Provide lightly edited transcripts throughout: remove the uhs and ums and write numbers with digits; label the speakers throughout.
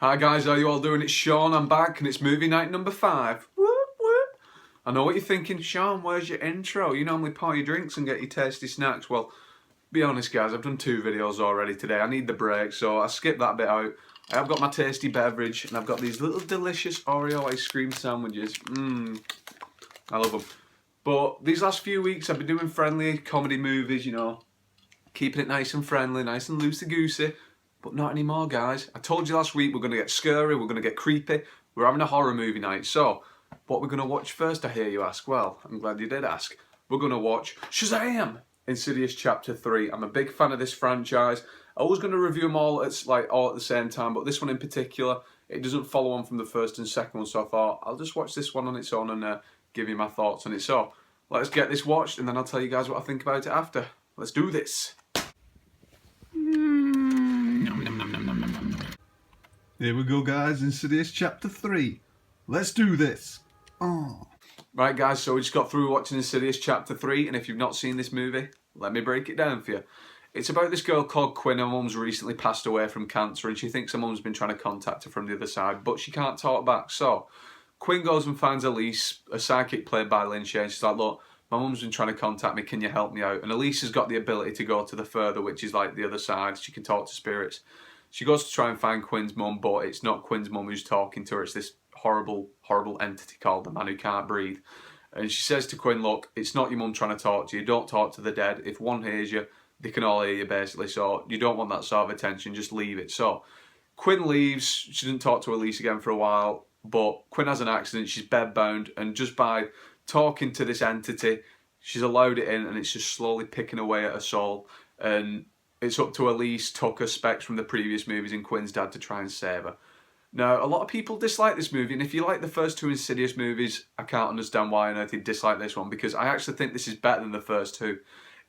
Speaker 1: Hi guys, how you all doing? It's Sean, I'm back and it's movie night number 5. Whoop, whoop. I know what you're thinking, Sean, where's your intro? You normally pour your drinks and get your tasty snacks. Well, be honest guys, I've done 2 videos already today. I need the break, so I skipped that bit out. I have got my tasty beverage and I've got these little delicious Oreo ice cream sandwiches. I love them. But these last few weeks I've been doing friendly comedy movies, keeping it nice and friendly, nice and loosey-goosey. But not anymore, guys. I told you last week we're going to get scary, we're going to get creepy. We're having a horror movie night. So, what we're going to watch first, I hear you ask? Well, I'm glad you did ask. We're going to watch Shazam! Insidious Chapter 3. I'm a big fan of this franchise. I was going to review them all at the same time, but this one in particular, it doesn't follow on from the first and second one, so I thought I'll just watch this one on its own and give you my thoughts on it. So, let's get this watched and then I'll tell you guys what I think about it after. Let's do this. Here we go guys, Insidious Chapter 3. Let's do this. Right guys, so we just got through watching Insidious Chapter 3, and if you've not seen this movie, let me break it down for you. It's about this girl called Quinn. Her mum's recently passed away from cancer and she thinks her mum's been trying to contact her from the other side, but she can't talk back. So Quinn goes and finds Elise, a psychic played by Lynn Shane. She's like, look, my mum's been trying to contact me, can you help me out? And Elise has got the ability to go to the further, which is like the other side. She can talk to spirits. She goes to try and find Quinn's mum, but it's not Quinn's mum who's talking to her. It's this horrible, horrible entity called the Man Who Can't Breathe. And she says to Quinn, look, it's not your mum trying to talk to you. Don't talk to the dead. If one hears you, they can all hear you, basically. So you don't want that sort of attention. Just leave it. So Quinn leaves. She doesn't talk to Elise again for a while. But Quinn has an accident. She's bedbound. And just by talking to this entity, she's allowed it in. And it's just slowly picking away at her soul. And it's up to Elise, Tucker, Specs from the previous movies and Quinn's dad to try and save her. Now, a lot of people dislike this movie, and if you like the first 2 Insidious movies, I can't understand why on earth you'd dislike this one, because I actually think this is better than the first 2.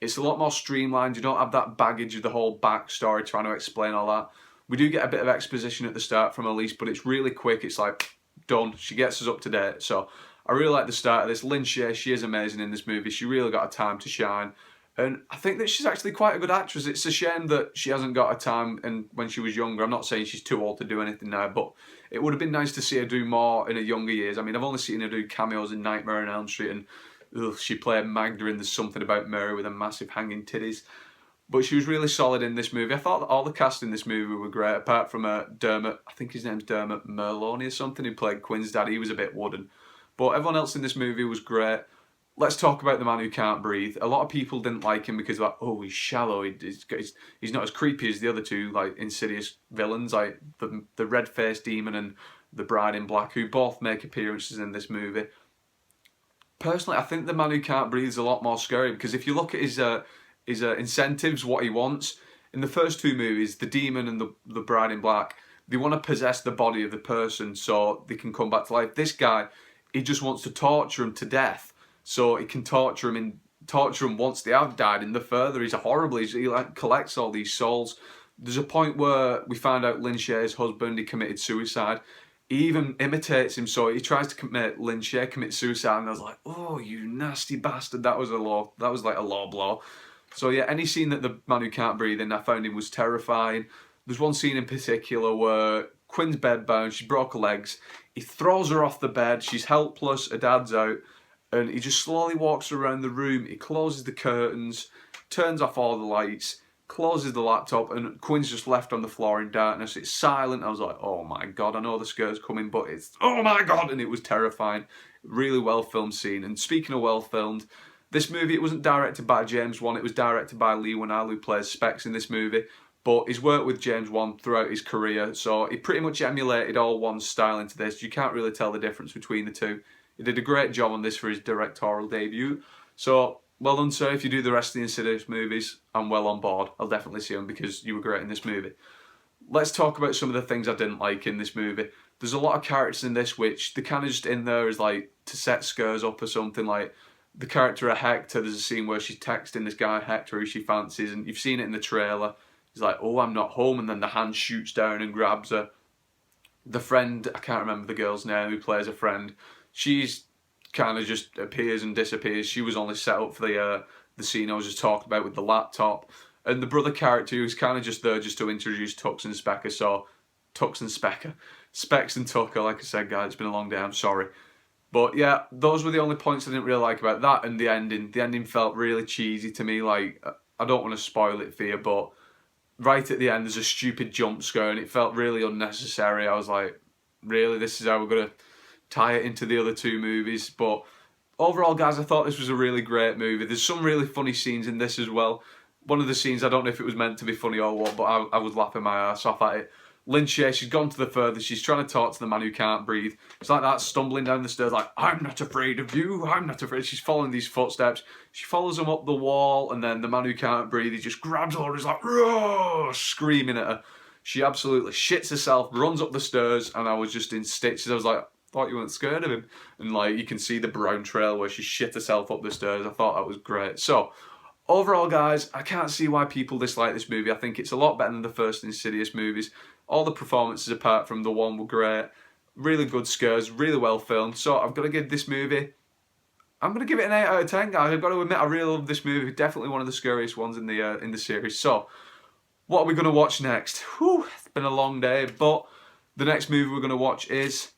Speaker 1: It's a lot more streamlined. You don't have that baggage of the whole backstory trying to explain all that. We do get a bit of exposition at the start from Elise, but it's really quick. It's like, done. She gets us up to date. So I really like the start of this. Lynn Shea, she is amazing in this movie. She really got a time to shine. And I think that she's actually quite a good actress. It's a shame that she hasn't got a time when she was younger. I'm not saying she's too old to do anything now, but it would have been nice to see her do more in her younger years. I mean, I've only seen her do cameos in Nightmare on Elm Street, and she played Magda in There's Something About Mary with her massive hanging titties. But she was really solid in this movie. I thought that all the cast in this movie were great, apart from Dermot, I think his name's Dermot Mulroney or something, who played Quinn's dad. He was a bit wooden. But everyone else in this movie was great. Let's talk about the Man Who Can't Breathe. A lot of people didn't like him because, like, oh, he's shallow. He's not as creepy as the other 2, like, Insidious villains, like the red-faced demon and the Bride in Black, who both make appearances in this movie. Personally, I think the Man Who Can't Breathe is a lot more scary because if you look at his incentives, what he wants, in the first 2 movies, the demon and the Bride in Black, they want to possess the body of the person so they can come back to life. This guy, he just wants to torture him to death. So he can torture him once they have died in the further. He's horrible. He like collects all these souls. There's a point where we find out Lynn Shea's husband, he committed suicide. He even imitates him, so he tries to make Lynn Shea commit suicide, and I was like, oh, you nasty bastard. That was like a low blow. So yeah, any scene that the Man Who Can't Breathe in, I found him was terrifying. There's one scene in particular where Quinn's bedbound, she broke her legs. He throws her off the bed, she's helpless, her dad's out. And he just slowly walks around the room. He closes the curtains, turns off all the lights, closes the laptop, and Quinn's just left on the floor in darkness. It's silent. I was like, oh my God, I know the scare's coming, but it's, oh my God, and it was terrifying. Really well filmed scene. And speaking of well filmed, this movie, it wasn't directed by James Wan, it was directed by Lee Whannell, who plays Specs in this movie. But he's worked with James Wan throughout his career, so he pretty much emulated all Wan's style into this. You can't really tell the difference between the 2. He did a great job on this for his directorial debut. So, well done, sir. If you do the rest of the Insidious movies, I'm well on board. I'll definitely see them because you were great in this movie. Let's talk about some of the things I didn't like in this movie. There's a lot of characters in this which they're kind of just in there as like to set scares up or something. Like the character of Hector, there's a scene where she's texting this guy Hector who she fancies, and you've seen it in the trailer. He's like, oh, I'm not home, and then the hand shoots down and grabs her. The friend, I can't remember the girl's name who plays a friend, she's kind of just appears and disappears. She was only set up for the scene I was just talking about with the laptop. And the brother character who's kind of just there just to introduce Tux and Specker, so Tux and Specker. Specs and Tucker, like I said, guys, it's been a long day, I'm sorry. But yeah, those were the only points I didn't really like about that, and the ending. The ending felt really cheesy to me. Like, I don't want to spoil it for you, but right at the end there's a stupid jump scare and it felt really unnecessary. I was like, really, this is how we're going to tie it into the other two movies? But overall, guys, I thought this was a really great movie. There's some really funny scenes in this as well. One of the scenes, I don't know if it was meant to be funny or what, but I was laughing my ass off at it. Lynch, she's gone to the furthest. She's trying to talk to the man who can't breathe. It's like that, stumbling down the stairs like, I'm not afraid of you, I'm not afraid. She's following these footsteps. She follows him up the wall, and then the man who can't breathe, he just grabs her and is like, roar, screaming at her. She absolutely shits herself, runs up the stairs, and I was just in stitches. I was like, thought you weren't scared of him. And like, you can see the brown trail where she shit herself up the stairs. I thought that was great. So, overall, guys, I can't see why people dislike this movie. I think it's a lot better than the first Insidious movies. All the performances apart from the one were great. Really good scares, really well filmed. So I've got to give this movie, I'm going to give it an 8 out of 10, guys. I've got to admit, I really love this movie. Definitely one of the scariest ones in the series. So, what are we going to watch next? Whew, it's been a long day, but the next movie we're going to watch is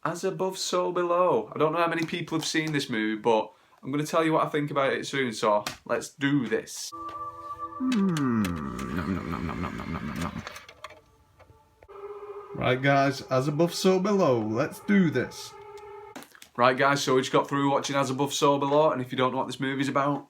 Speaker 1: As Above, So Below. I don't know how many people have seen this movie, but I'm going to tell you what I think about it soon, so let's do this. Right, guys, As Above, So Below. Let's do this. Right, guys, so we just got through watching As Above, So Below, and if you don't know what this movie's about,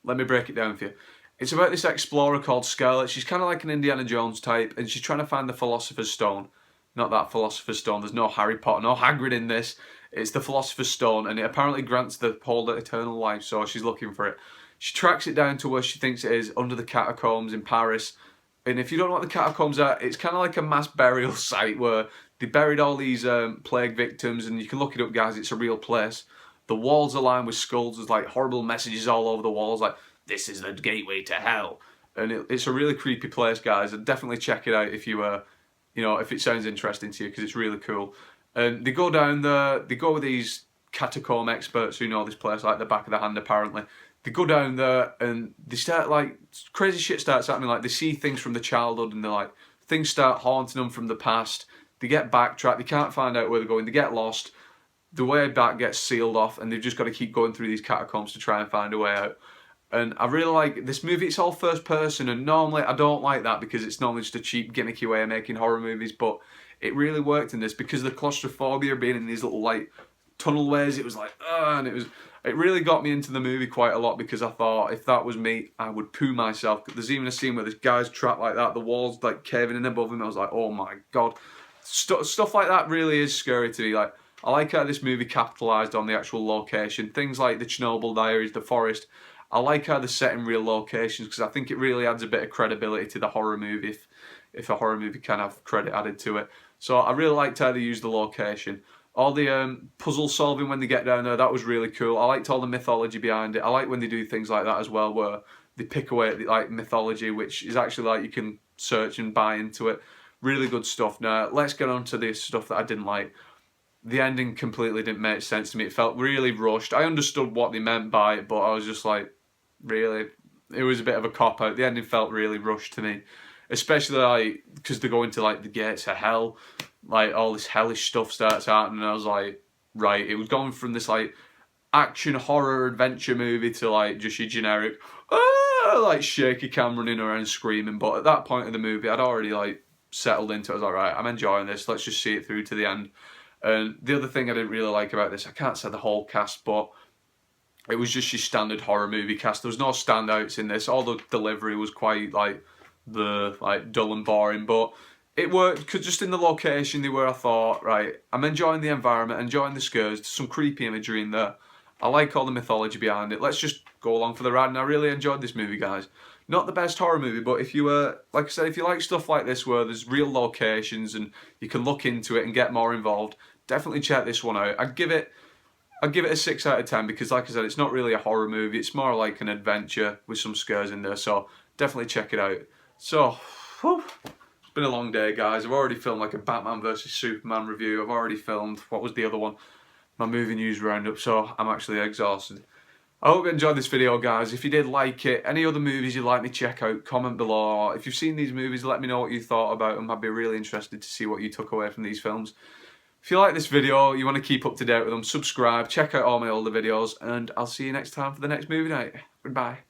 Speaker 1: let me break it down for you. It's about this explorer called Scarlett. She's kind of like an Indiana Jones type, and she's trying to find the Philosopher's Stone. Not that Philosopher's Stone. There's no Harry Potter, no Hagrid in this. It's the Philosopher's Stone, and it apparently grants the holder eternal life, so she's looking for it. She tracks it down to where she thinks it is, under the catacombs in Paris. And if you don't know what the catacombs are, it's kind of like a mass burial site where they buried all these plague victims, and you can look it up, guys, it's a real place. The walls are lined with skulls, there's like horrible messages all over the walls, like, this is the gateway to hell. And it's a really creepy place, guys, and definitely check it out if you, if it sounds interesting to you, because it's really cool. And they go down there, they go with these catacomb experts who know this place like the back of their hand, apparently. They go down there and they start, like, crazy shit starts happening. Like, they see things from the childhood and they're like, things start haunting them from the past. They get backtracked, they can't find out where they're going, they get lost. The way back gets sealed off and they've just got to keep going through these catacombs to try and find a way out. And I really like this movie. It's all first person, and normally I don't like that because it's normally just a cheap, gimmicky way of making horror movies, but it really worked in this because of the claustrophobia being in these little, like, tunnel ways. It was like, and it really got me into the movie quite a lot because I thought if that was me, I would poo myself. There's even a scene where this guy's trapped like that, the wall's like caving in above him. I was like, oh my god. Stuff like that really is scary to me. Like, I like how this movie capitalised on the actual location. Things like the Chernobyl Diaries, the forest. I like how they're set in real locations because I think it really adds a bit of credibility to the horror movie if a horror movie can have credit added to it. So I really liked how they used the location. All the puzzle solving when they get down there, that was really cool. I liked all the mythology behind it. I like when they do things like that as well, where they pick away at the, like, mythology, which is actually like you can search and buy into it. Really good stuff. Now, let's get on to the stuff that I didn't like. The ending completely didn't make sense to me. It felt really rushed. I understood what they meant by it, but I was just like, really? It was a bit of a cop-out. The ending felt really rushed to me. Especially, like, because they're going to, like, the gates of hell. Like, all this hellish stuff starts happening, and I was like, right. It was going from this, like, action horror adventure movie to, like, just your generic, like, shaky cam running around screaming. But at that point of the movie, I'd already, like, settled into it. I was like, right, I'm enjoying this. Let's just see it through to the end. And the other thing I didn't really like about this, I can't say the whole cast, but it was just your standard horror movie cast. There was no standouts in this. All the delivery was quite, like, dull and boring, but it worked because just in the location they were, I thought, right, I'm enjoying the environment, enjoying the scares, some creepy imagery in there. I like all the mythology behind it. Let's just go along for the ride, and I really enjoyed this movie, guys. Not the best horror movie, but if you like I said, if you like stuff like this where there's real locations and you can look into it and get more involved, definitely check this one out. I'd give it a 6 out of 10 because, like I said, it's not really a horror movie. It's more like an adventure with some scares in there, so definitely check it out. So, it's been a long day, guys. I've already filmed like a Batman vs Superman review. I've already filmed, what was the other one? My movie news roundup, so I'm actually exhausted. I hope you enjoyed this video, guys. If you did like it, any other movies you'd like me to check out, comment below. If you've seen these movies, let me know what you thought about them. I'd be really interested to see what you took away from these films. If you like this video, you want to keep up to date with them, subscribe, check out all my older videos, and I'll see you next time for the next movie night. Goodbye.